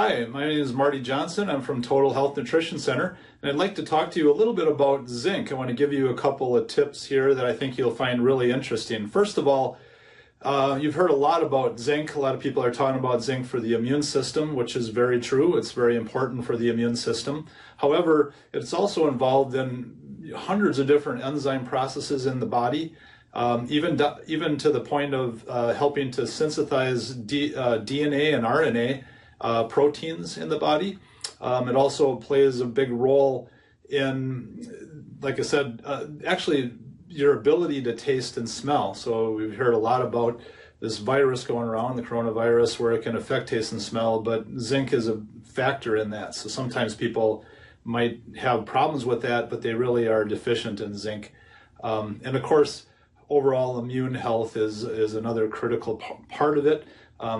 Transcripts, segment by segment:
Hi, my name is Marty Johnson. I'm from Total Health Nutrition Center, and I'd like to talk to you a little bit about zinc. I want to give you a couple of tips here that I think you'll find really interesting. First of all, you've heard a lot about zinc. A lot of people are talking about zinc for the immune system, which is very true. It's very important for the immune system. However, it's also involved in hundreds of different enzyme processes in the body, even to the point of helping to synthesize DNA and RNA proteins in the body. It also plays a big role in, like I said, actually your ability to taste and smell. So we've heard a lot about this virus going around, the coronavirus, where it can affect taste and smell, but zinc is a factor in that. So sometimes people might have problems with that, but they really are deficient in zinc. And of course, overall immune health is another critical part of it.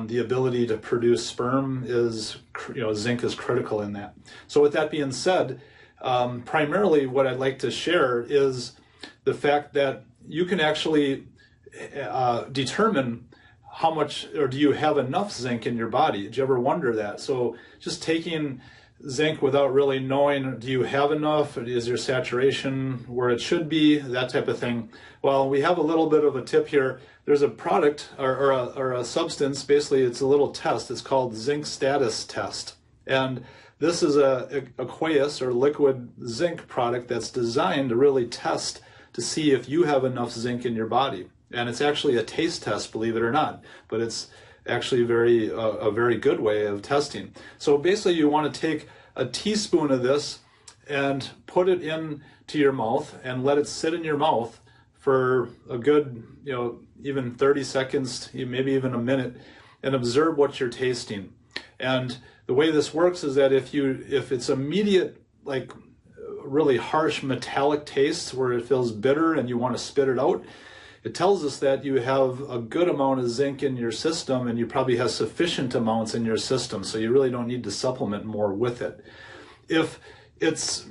The ability to produce sperm is, zinc is critical in that. So with that being said, primarily what I'd like to share is the fact that you can actually determine how much, or do you have enough zinc in your body? Did you ever wonder that? So just taking zinc without really knowing, do you have enough? Is your saturation where it should be? That type of thing. Well, we have a little bit of a tip here. There's a product or a substance, basically it's a little test. It's called zinc status test. And this is a aqueous or liquid zinc product that's designed to really test to see if you have enough zinc in your body. And it's actually a taste test, believe it or not, but it's actually a very good way of testing. So basically you want to take a teaspoon of this and put it into your mouth and let it sit in your mouth for a good, even 30 seconds, maybe even a minute, and observe what you're tasting. And the way this works is that if it's immediate, like really harsh metallic taste where it feels bitter and you want to spit it out, it tells us that you have a good amount of zinc in your system and you probably have sufficient amounts in your system, so you really don't need to supplement more with it. If it's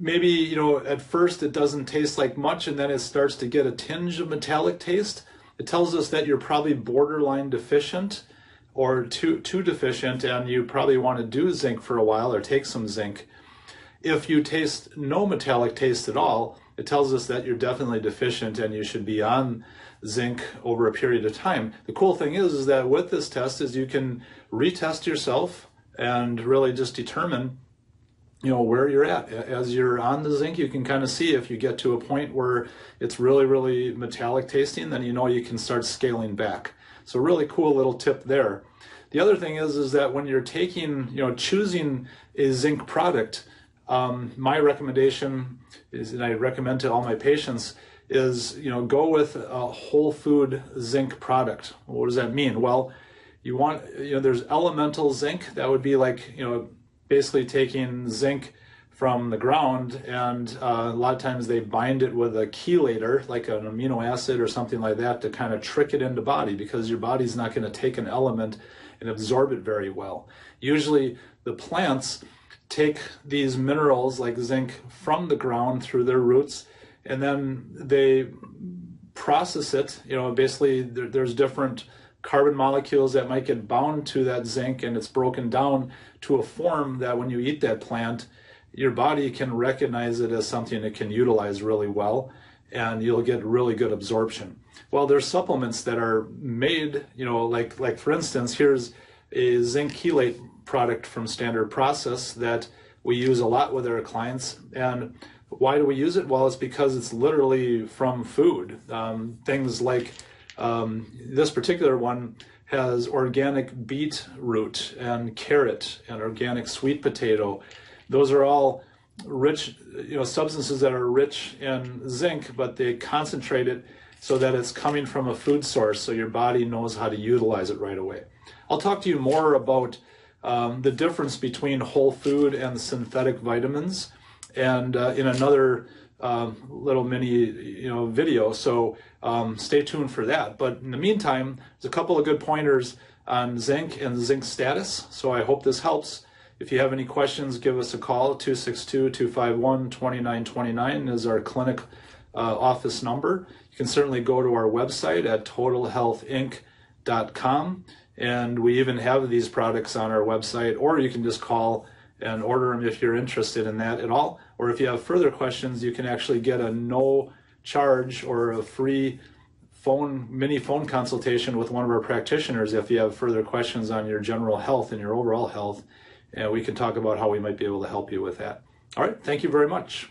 maybe, at first it doesn't taste like much and then it starts to get a tinge of metallic taste, it tells us that you're probably borderline deficient or too deficient, and you probably want to do zinc for a while or take some zinc. If you taste no metallic taste at all, it tells us that you're definitely deficient and you should be on zinc over a period of time. The cool thing is that with this test is you can retest yourself and really just determine where you're at. As you're on the zinc, you can kind of see if you get to a point where it's really, really metallic tasting, then you can start scaling back. So really cool little tip there. The other thing is that when you're choosing a zinc product, my recommendation is, and I recommend to all my patients, is go with a whole food zinc product. What does that mean? Well, you want, there's elemental zinc. That would be like, basically taking zinc from the ground, and a lot of times they bind it with a chelator, like an amino acid or something like that, to kind of trick it into body, because your body's not going to take an element and absorb it very well. Usually the plants take these minerals like zinc from the ground through their roots, and then they process it. Basically there's different carbon molecules that might get bound to that zinc, and it's broken down to a form that when you eat that plant, your body can recognize it as something it can utilize really well, and you'll get really good absorption. Well, there's supplements that are made, like for instance, here's a zinc chelate product from Standard Process that we use a lot with our clients. And why do we use it? Well, it's because it's literally from food. Things like this particular one has organic beetroot and carrot and organic sweet potato. Those are all rich, substances that are rich in zinc, but they concentrate it so that it's coming from a food source, so your body knows how to utilize it right away. I'll talk to you more about the difference between whole food and synthetic vitamins, and in another little mini video, so stay tuned for that. But in the meantime, there's a couple of good pointers on zinc and zinc status, so I hope this helps. If you have any questions, give us a call. 262-251-2929 is our clinic office number. You can certainly go to our website at totalhealthinc.com And we even have these products on our website, or you can just call and order them if you're interested in that at all. Or if you have further questions, you can actually get a no charge or a free mini phone consultation with one of our practitioners if you have further questions on your general health and your overall health. And we can talk about how we might be able to help you with that. All right, thank you very much.